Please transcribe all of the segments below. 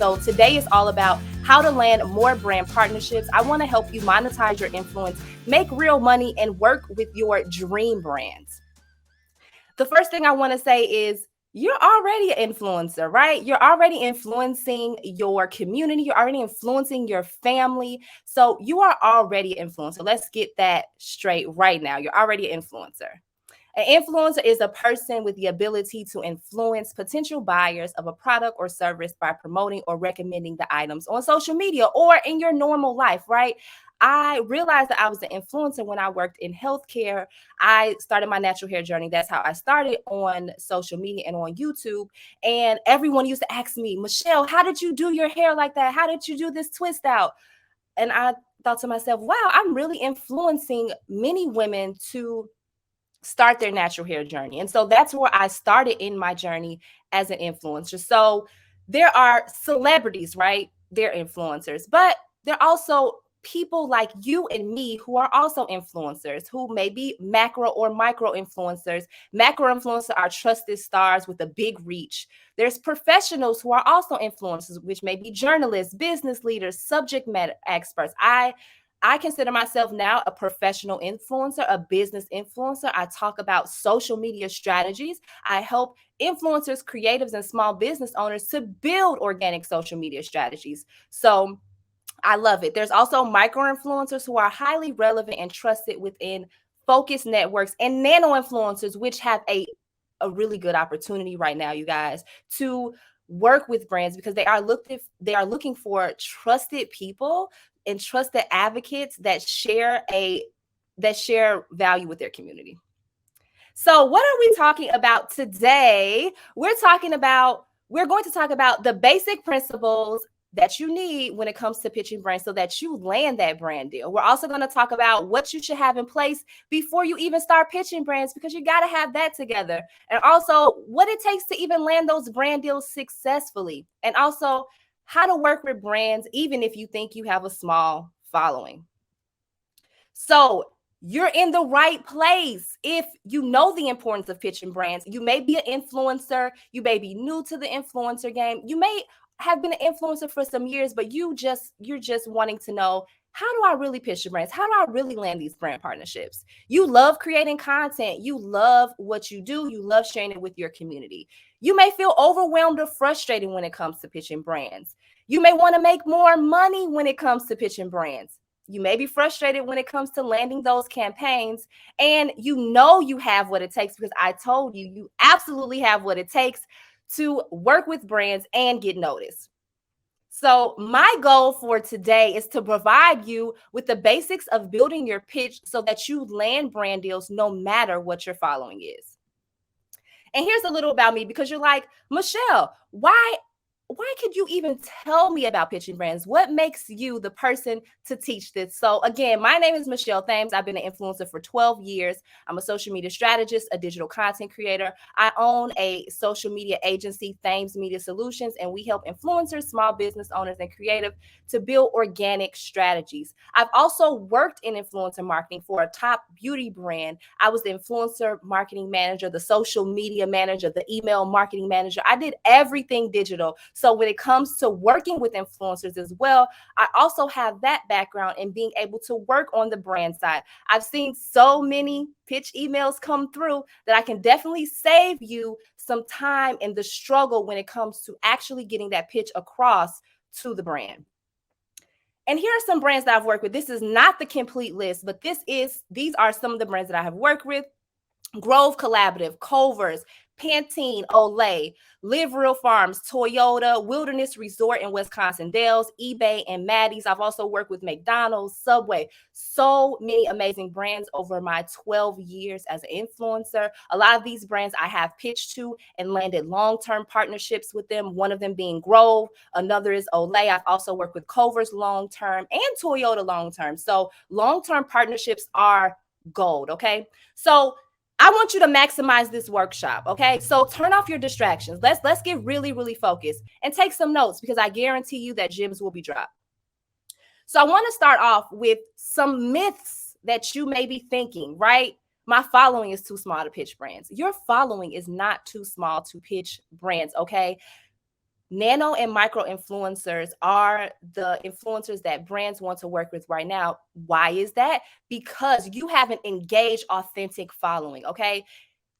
So today is all about how to land more brand partnerships. I want to help you monetize your influence, make real money, and work with your dream brands. The first thing I want to say is you're already an influencer, right? You're already influencing your community. You're already influencing your family. So you are already an influencer. Let's get that straight right now. You're already an influencer. An influencer is a person with the ability to influence potential buyers of a product or service by promoting or recommending the items on social media or in your normal life, right? I realized that I was an influencer when I worked in healthcare. I started my natural hair journey. That's how I started on social media and on YouTube. And everyone used to ask me, Michelle, how did you do your hair like that? How did you do this twist out? And I thought to myself, wow, I'm really influencing many women to start their natural hair journey. And so that's where I started in my journey as an influencer. So there are celebrities, right? They're influencers, but there are also people like you and me who are also influencers, who may be macro or micro influencers. Macro influencers are trusted stars with a big reach. There's professionals who are also influencers, which may be journalists, business leaders, subject matter experts. I consider myself now a professional influencer, a business influencer. I talk about social media strategies. I help influencers, creatives, and small business owners to build organic social media strategies. So I love it. There's also micro influencers who are highly relevant and trusted within focused networks, and nano influencers, which have a really good opportunity right now, you guys, to work with brands because they are looking for trusted people and trusted advocates that share value with their community. So what are we talking about today? We're going to talk about the basic principles that you need when it comes to pitching brands so that you land that brand deal. We're also going to talk about what you should have in place before you even start pitching brands, because you got to have that together. And also what it takes to even land those brand deals successfully. And also how to work with brands even if you think you have a small following. So you're in the right place if you know the importance of pitching brands. You may be an influencer. You may be new to the influencer game. You may have been an influencer for some years, but you're just wanting to know, how do I really pitch brands? How do I really land these brand partnerships? You love creating content. You love what you do. You love sharing it with your community. You may feel overwhelmed or frustrated when it comes to pitching brands. You may want to make more money when it comes to pitching brands. You may be frustrated when it comes to landing those campaigns, and you know you have what it takes, because I told you, you absolutely have what it takes to work with brands and get noticed. So my goal for today is to provide you with the basics of building your pitch so that you land brand deals no matter what your following is. And here's a little about me, because you're like, Michelle, why could you even tell me about pitching brands? What makes you the person to teach this? So again, my name is Michelle Thames. I've been an influencer for 12 years. I'm a social media strategist, a digital content creator. I own a social media agency, Thames Media Solutions, and we help influencers, small business owners, and creative to build organic strategies. I've also worked in influencer marketing for a top beauty brand. I was the influencer marketing manager, the social media manager, the email marketing manager. I did everything digital. So when it comes to working with influencers as well, I also have that background in being able to work on the brand side. I've seen so many pitch emails come through that I can definitely save you some time in the struggle when it comes to actually getting that pitch across to the brand. And here are some brands that I've worked with. This is not the complete list, but these are some of the brands that I have worked with. Grove Collaborative, Culver's, Pantene, Olay, Live Real Farms, Toyota, Wilderness Resort in Wisconsin Dells, eBay, and Maddie's. I've also worked with McDonald's, Subway. So many amazing brands over my 12 years as an influencer. A lot of these brands I have pitched to and landed long-term partnerships with them, one of them being Grove, another is Olay. I've also worked with Culver's long-term and Toyota long-term. So long-term partnerships are gold, okay? So I want you to maximize this workshop, okay? So turn off your distractions. Let's get really, really focused and take some notes, because I guarantee you that gems will be dropped. So I want to start off with some myths that you may be thinking, right? My following is too small to pitch brands. Your following is not too small to pitch brands, okay? Nano and micro influencers are the influencers that brands want to work with right now. Why is that? Because you have an engaged, authentic following. Okay.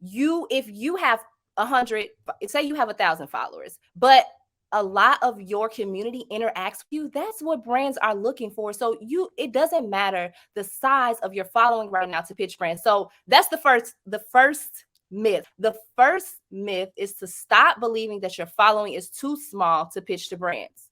If you have 100, say you have 1,000 followers, but a lot of your community interacts with you, that's what brands are looking for. So it doesn't matter the size of your following right now to pitch brands. So that's the first myth. The first myth is to stop believing that your following is too small to pitch to brands.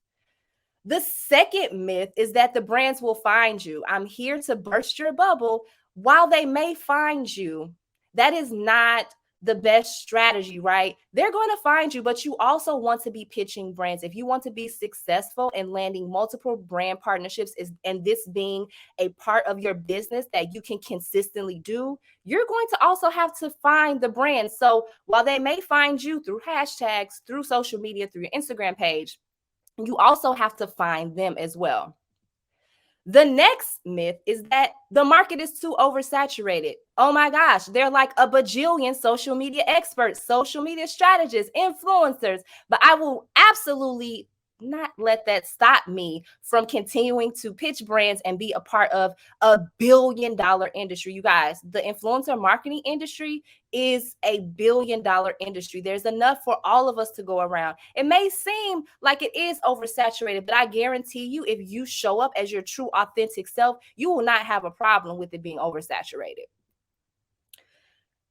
The second myth is that the brands will find you. I'm here to burst your bubble. While they may find you, that is not the best strategy, right? They're going to find you, but you also want to be pitching brands. If you want to be successful in landing multiple brand partnerships and this being a part of your business that you can consistently do, you're going to also have to find the brand. So while they may find you through hashtags, through social media, through your Instagram page, you also have to find them as well. The next myth is that the market is too oversaturated. Oh my gosh, there are like a bajillion social media experts, social media strategists, influencers, but I will absolutely not let that stop me from continuing to pitch brands and be a part of a $1 billion industry. You guys, the influencer marketing industry is a $1 billion industry. There's enough for all of us to go around. It may seem like it is oversaturated, but I guarantee you, if you show up as your true, authentic self, you will not have a problem with it being oversaturated.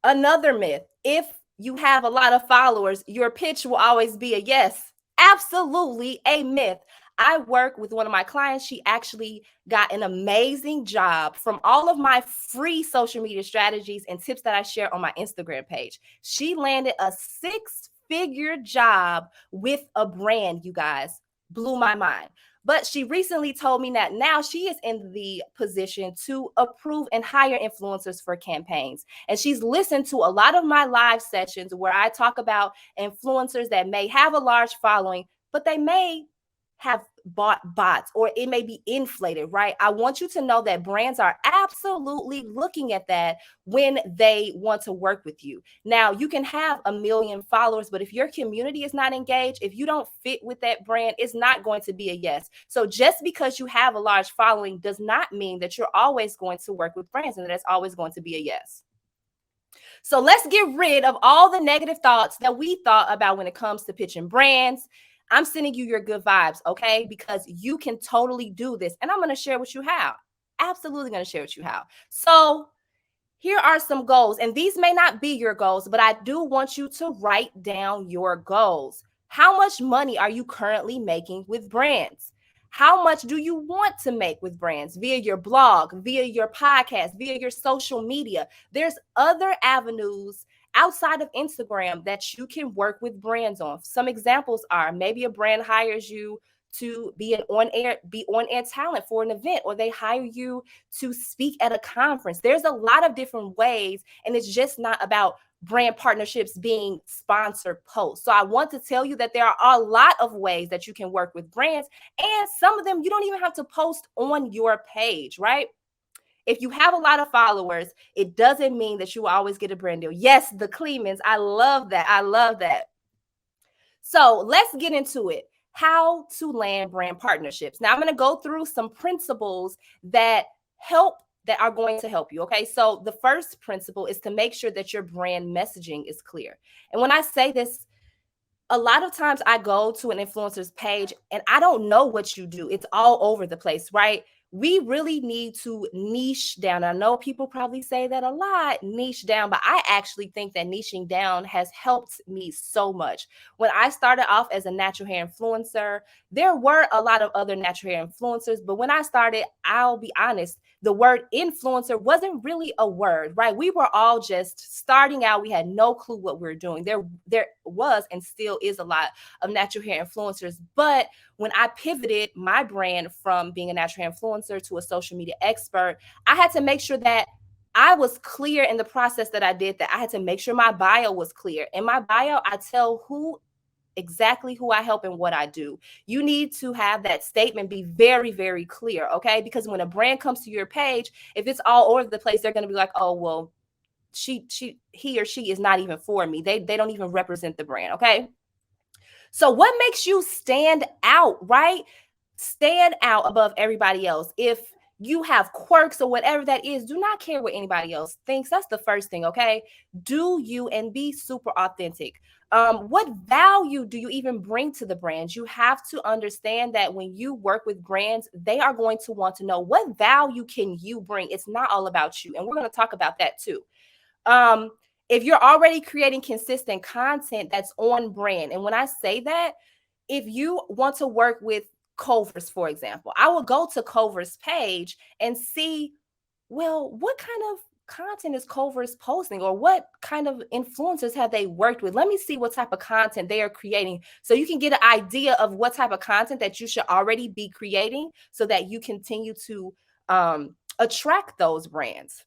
Another myth: if you have a lot of followers, your pitch will always be a yes. Absolutely a myth. I work with one of my clients. She actually got an amazing job from all of my free social media strategies and tips that I share on my Instagram page. She landed a 6-figure job with a brand, you guys. Blew my mind. But she recently told me that now she is in the position to approve and hire influencers for campaigns. And she's listened to a lot of my live sessions where I talk about influencers that may have a large following, but they may have bought bots or it may be inflated, right? I want you to know that brands are absolutely looking at that when they want to work with you. Now, you can have 1 million followers, but if your community is not engaged, if you don't fit with that brand, it's not going to be a yes. So just because you have a large following does not mean that you're always going to work with brands and that it's always going to be a yes. So let's get rid of all the negative thoughts that we thought about when it comes to pitching brands. I'm sending you your good vibes, okay? Because you can totally do this. And I'm going to share with you how. Absolutely going to share with you how. So here are some goals. And these may not be your goals, but I do want you to write down your goals. How much money are you currently making with brands? How much do you want to make with brands via your blog, via your podcast, via your social media? There's other avenues outside of Instagram that you can work with brands on. Some examples are maybe a brand hires you to be on air talent for an event, or they hire you to speak at a conference. There's a lot of different ways, and it's just not about brand partnerships being sponsored posts. So I want to tell you that there are a lot of ways that you can work with brands, and some of them you don't even have to post on your page, right? If you have a lot of followers, it doesn't mean that you will always get a brand deal. Yes, the Clemens, I love that. I love that. So let's get into it. How to land brand partnerships. Now I'm going to go through some principles that are going to help you. Okay. So the first principle is to make sure that your brand messaging is clear. And when I say this, a lot of times I go to an influencer's page and I don't know what you do. It's all over the place, right? We really need to niche down. I know people probably say that a lot, niche down, but I actually think that niching down has helped me so much. When I started off as a natural hair influencer, there were a lot of other natural hair influencers, but when I started, I'll be honest, the word influencer wasn't really a word, right? We were all just starting out. We had no clue what we were doing. There was and still is a lot of natural hair influencers, but when I pivoted my brand from being a natural hair influencer to a social media expert, I had to make sure that I was clear in the process that I did that. I had to make sure my bio was clear. In my bio, I tell exactly who I help and what I do. You need to have that statement be very, very clear, okay? Because when a brand comes to your page, if it's all over the place, they're going to be like, oh, well, he or she is not even for me. They don't even represent the brand, okay? So what makes you stand out, right? Stand out above everybody else. If you have quirks or whatever that is, do not care what anybody else thinks. That's the first thing, okay? Do you and be super authentic. What value do you even bring to the brands? You have to understand that when you work with brands, they are going to want to know what value can you bring. It's not all about you. And we're going to talk about that too. Um, if you're already creating consistent content that's on brand, and when I say that, if you want to work with Culver's, for example, I will go to Culver's page and see, well, what kind of content is Culver's posting, or what kind of influencers have they worked with? Let me see what type of content they are creating, so you can get an idea of what type of content that you should already be creating, so that you continue to attract those brands.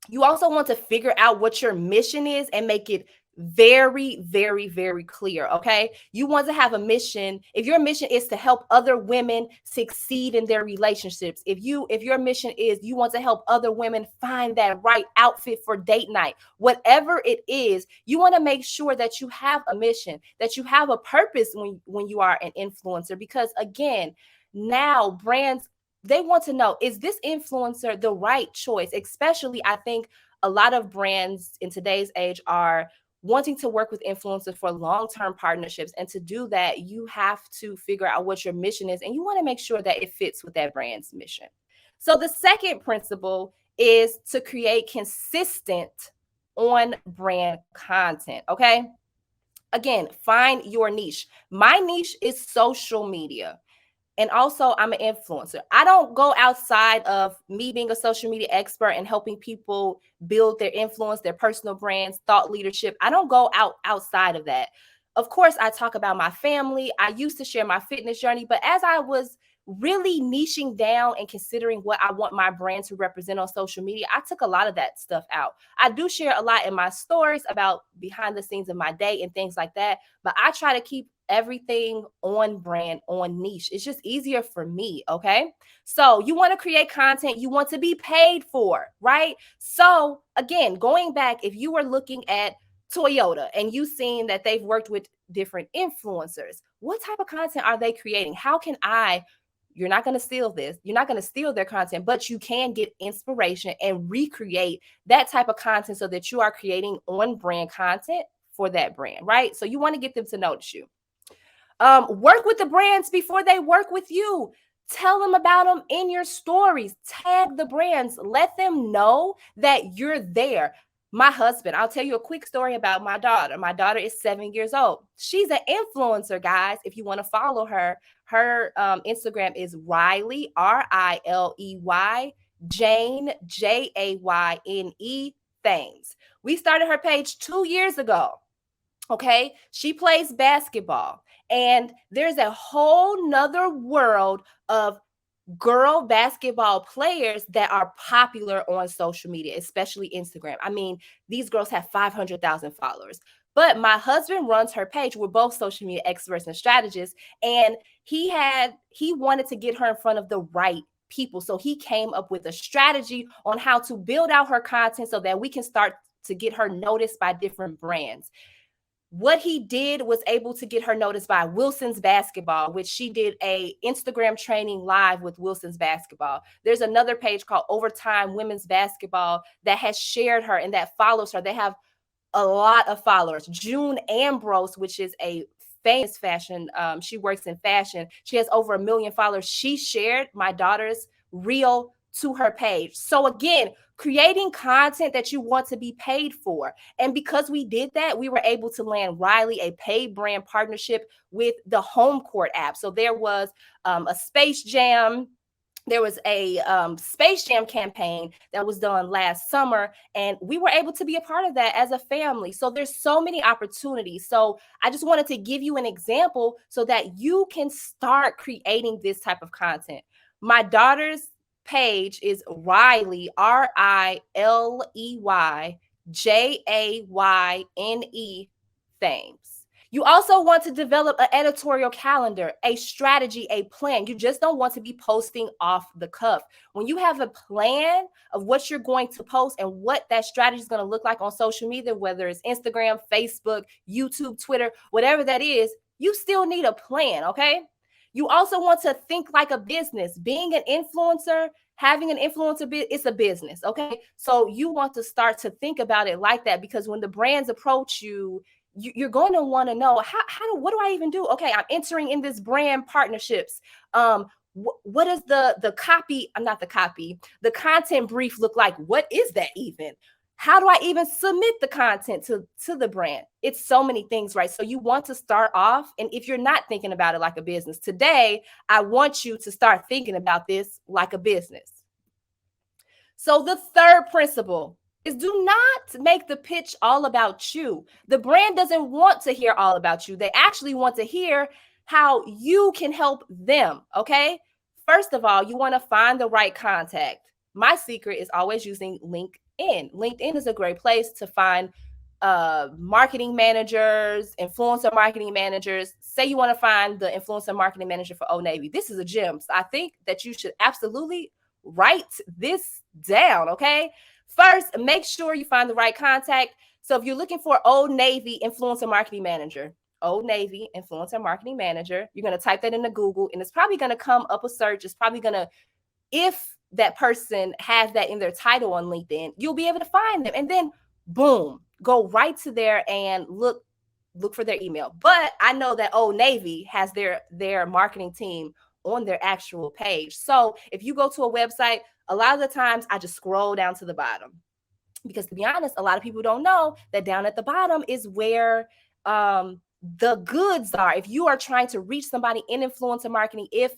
You also want to figure out what your mission is and make it very, very, very clear. Okay. You want to have a mission. If your mission is to help other women succeed in their relationships, if your mission is you want to help other women find that right outfit for date night, whatever it is, you want to make sure that you have a mission, that you have a purpose when you are an influencer. Because again, now brands, they want to know, is this influencer the right choice? Especially, I think a lot of brands in today's age are wanting to work with influencers for long-term partnerships. And to do that, you have to figure out what your mission is, and you want to make sure that it fits with that brand's mission. So the second principle is to create consistent on brand content. Okay. Again, find your niche. My niche is social media. And also, I'm an influencer. I don't go outside of me being a social media expert and helping people build their influence, their personal brands, thought leadership. I don't go outside of that. Of course, I talk about my family. I used to share my fitness journey, but as I was really niching down and considering what I want my brand to represent on social media, I took a lot of that stuff out. I do share a lot in my stories about behind the scenes of my day and things like that, but I try to keep everything on brand, on niche. It's just easier for me. Okay. So you want to create content you want to be paid for, right? So again, going back, if you were looking at Toyota and you seen that they've worked with different influencers, what type of content are they creating? How can you're not going to steal this. You're not going to steal their content, but you can get inspiration and recreate that type of content so that you are creating on brand content for that brand, right? So you want to get them to notice you. Work with the brands before they work with you. Tell them about them in your stories. Tag the brands. Let them know that you're there. My husband, I'll tell you a quick story about my daughter. My daughter is 7 years old. She's an influencer, guys. If you want to follow her, her Instagram is Riley, Riley, Jane, Jayne, Thames. We started her page 2 years ago. Okay. She plays basketball. And there's a whole nother world of girl basketball players that are popular on social media, especially Instagram. I mean, these girls have 500,000 followers. But my husband runs her page. We're both social media experts and strategists. And he wanted to get her in front of the right people. So he came up with a strategy on how to build out her content so that we can start to get her noticed by different brands. What he did was able to get her noticed by Wilson's Basketball, which she did a Instagram training live with Wilson's Basketball. There's another page called Overtime Women's Basketball that has shared her and that follows her. They have a lot of followers. June Ambrose, which is a famous fashion, she works in fashion. She has over 1 million followers. She shared my daughter's reel to her page. So again, creating content that you want to be paid for. And because we did that, we were able to land Riley a paid brand partnership with the Home Court app. So there was a Space Jam. There was a Space Jam campaign that was done last summer, and we were able to be a part of that as a family. So there's so many opportunities. So I just wanted to give you an example so that you can start creating this type of content. My daughter's page is Riley, Riley, Thames. You also want to develop an editorial calendar, a strategy, a plan. You just don't want to be posting off the cuff. When you have a plan of what you're going to post and what that strategy is going to look like on social media, whether it's Instagram, Facebook, YouTube, Twitter, whatever that is, you still need a plan, okay? You also want to think like a business. Being an influencer, having an influencer, it's a business, okay? So you want to start to think about it like that, because when the brands approach you, you're going to want to know what do I even do? Okay, I'm entering in this brand partnerships. What is the copy? I'm not the copy. The content brief look like? What is that even? How do I even submit the content to the brand? It's so many things, right? So you want to start off, and if you're not thinking about it like a business today, I want you to start thinking about this like a business. So the third principle is, do not make the pitch all about you. The brand doesn't want to hear all about you. They actually want to hear how you can help them, okay? First of all, you want to find the right contact. My secret is always using LinkedIn. LinkedIn is a great place to find marketing managers, influencer marketing managers. Say you want to find the influencer marketing manager for Old Navy. This is a gem. So I think that you should absolutely write this down, okay? First, make sure you find the right contact. So if you're looking for Old Navy influencer marketing manager, Old Navy influencer marketing manager, you're going to type that into Google, and it's probably going to come up a search. It's probably going to, if that person has that in their title on LinkedIn, you'll be able to find them. And then boom, go right to there and look for their email. But I know that Old Navy has their marketing team on their actual page. So if you go to a website, a lot of the times I just scroll down to the bottom, because to be honest, a lot of people don't know that down at the bottom is where the goods are. If you are trying to reach somebody in influencer marketing, if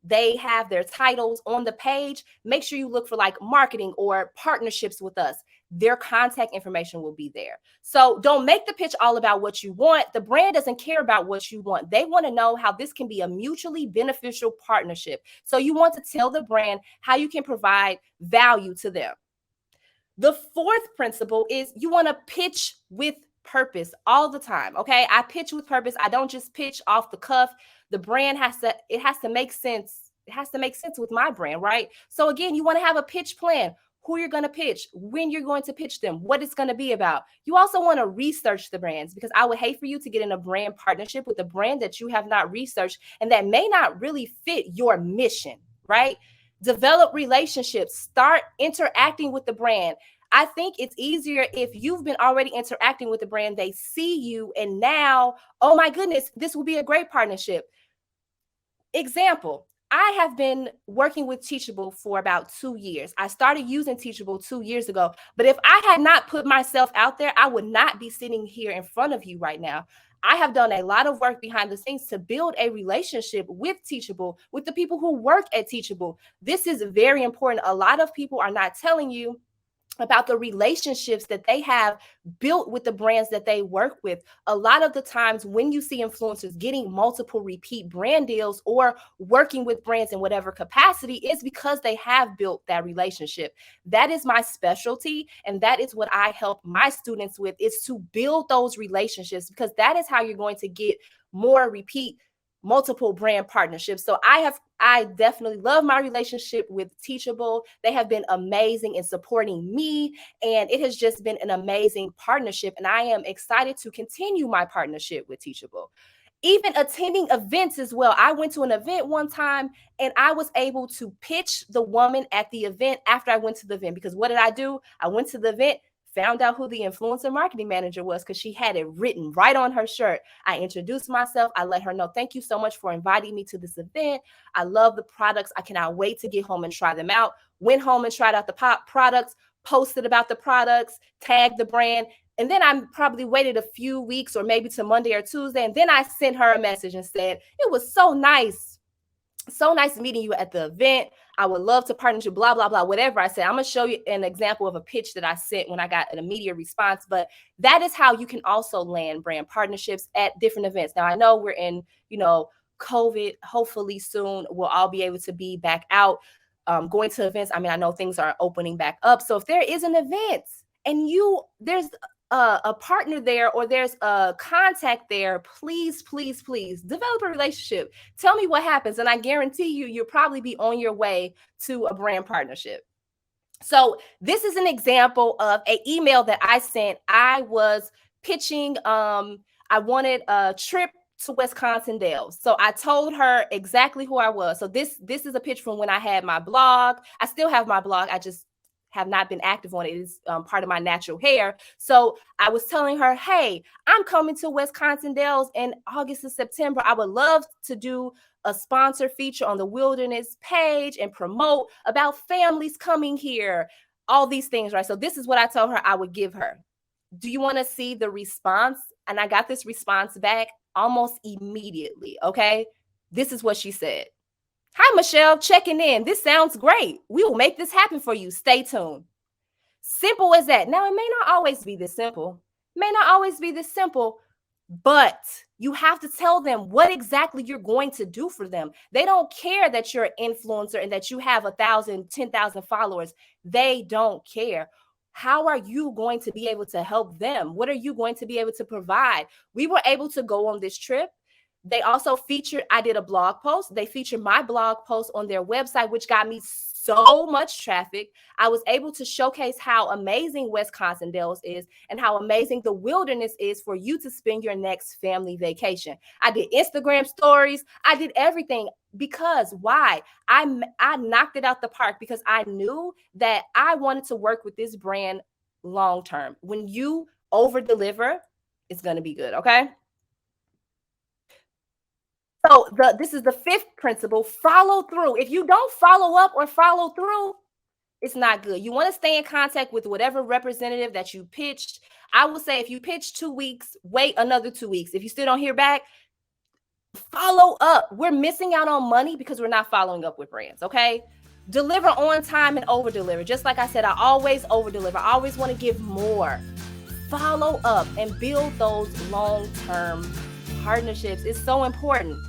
they have their titles on the page, make sure you look for like marketing or partnerships with us. Their contact information will be there. So don't make the pitch all about what you want. The brand doesn't care about what you want. They want to know how this can be a mutually beneficial partnership. So you want to tell the brand how you can provide value to them. The fourth principle is, you want to pitch with purpose all the time. Okay. I pitch with purpose. I don't just pitch off the cuff. The brand has to make sense. It has to make sense with my brand, right? So again, you want to have a pitch plan, who you're going to pitch, when you're going to pitch them, what it's going to be about. You also want to research the brands, because I would hate for you to get in a brand partnership with a brand that you have not researched and that may not really fit your mission, right? Develop relationships, start interacting with the brand. I think it's easier if you've been already interacting with the brand, they see you, and now, oh my goodness, this will be a great partnership. Example, I have been working with Teachable for about 2 years. I started using Teachable 2 years ago, but if I had not put myself out there, I would not be sitting here in front of you right now. I have done a lot of work behind the scenes to build a relationship with Teachable, with the people who work at Teachable. This is very important. A lot of people are not telling you about the relationships that they have built with the brands that they work with. A lot of the times when you see influencers getting multiple repeat brand deals or working with brands in whatever capacity, is because they have built that relationship. That is my specialty, and that is what I help my students with, is to build those relationships, because that is how you're going to get more repeat multiple brand partnerships. So I definitely love my relationship with Teachable. They have been amazing in supporting me, and it has just been an amazing partnership. And I am excited to continue my partnership with Teachable. Even attending events as well. I went to an event one time and I was able to pitch the woman at the event after I went to the event, because what did I do? I went to the event, found out who the influencer marketing manager was, because she had it written right on her shirt. I introduced myself. I let her know, thank you so much for inviting me to this event. I love the products. I cannot wait to get home and try them out. Went home and tried out the products, posted about the products, tagged the brand. And then I probably waited a few weeks, or maybe to Monday or Tuesday. And then I sent her a message and said, it was so nice meeting you at the event. I would love to partner you, blah, blah, blah, whatever I said. I'm going to show you an example of a pitch that I sent when I got an immediate response. But that is how you can also land brand partnerships at different events. Now, I know we're in, COVID. Hopefully soon we'll all be able to be back out, going to events. I mean, I know things are opening back up. So if there is an event and there's a partner there, or there's a contact there, please develop a relationship. Tell me what happens, and I guarantee you'll probably be on your way to a brand partnership. So this is an example of an email that I sent. I was pitching. I wanted a trip to Wisconsin Dells. So I told her exactly who I was. So this is a picture from when I had my blog. I still have my blog. I just have not been active on it. It's part of my natural hair. So I was telling her, hey, I'm coming to Wisconsin Dells in August and September. I would love to do a sponsor feature on the Wilderness page and promote about families coming here, all these things, right? So this is what I told her I would give her. Do you want to see the response? And I got this response back almost immediately. Okay. This is what she said. Hi, Michelle, checking in. This sounds great. We will make this happen for you. Stay tuned. Simple as that. Now, it may not always be this simple. But you have to tell them what exactly you're going to do for them. They don't care that you're an influencer and that you have 1,000, 10,000 followers. They don't care. How are you going to be able to help them? What are you going to be able to provide? We were able to go on this trip. They also featured, I did a blog post. They featured my blog post on their website, which got me so much traffic. I was able to showcase how amazing Wisconsin Dells is and how amazing the wilderness is for you to spend your next family vacation. I did Instagram stories. I did everything because why? I knocked it out the park because I knew that I wanted to work with this brand long term. When you over deliver, it's going to be good. Okay. So this is the fifth principle, follow through. If you don't follow up or follow through, it's not good. You want to stay in contact with whatever representative that you pitched. I will say if you pitch 2 weeks, wait another 2 weeks. If you still don't hear back, follow up. We're missing out on money because we're not following up with brands, okay? Deliver on time and over deliver. Just like I said, I always over deliver. I always want to give more. Follow up and build those long-term partnerships. It's so important.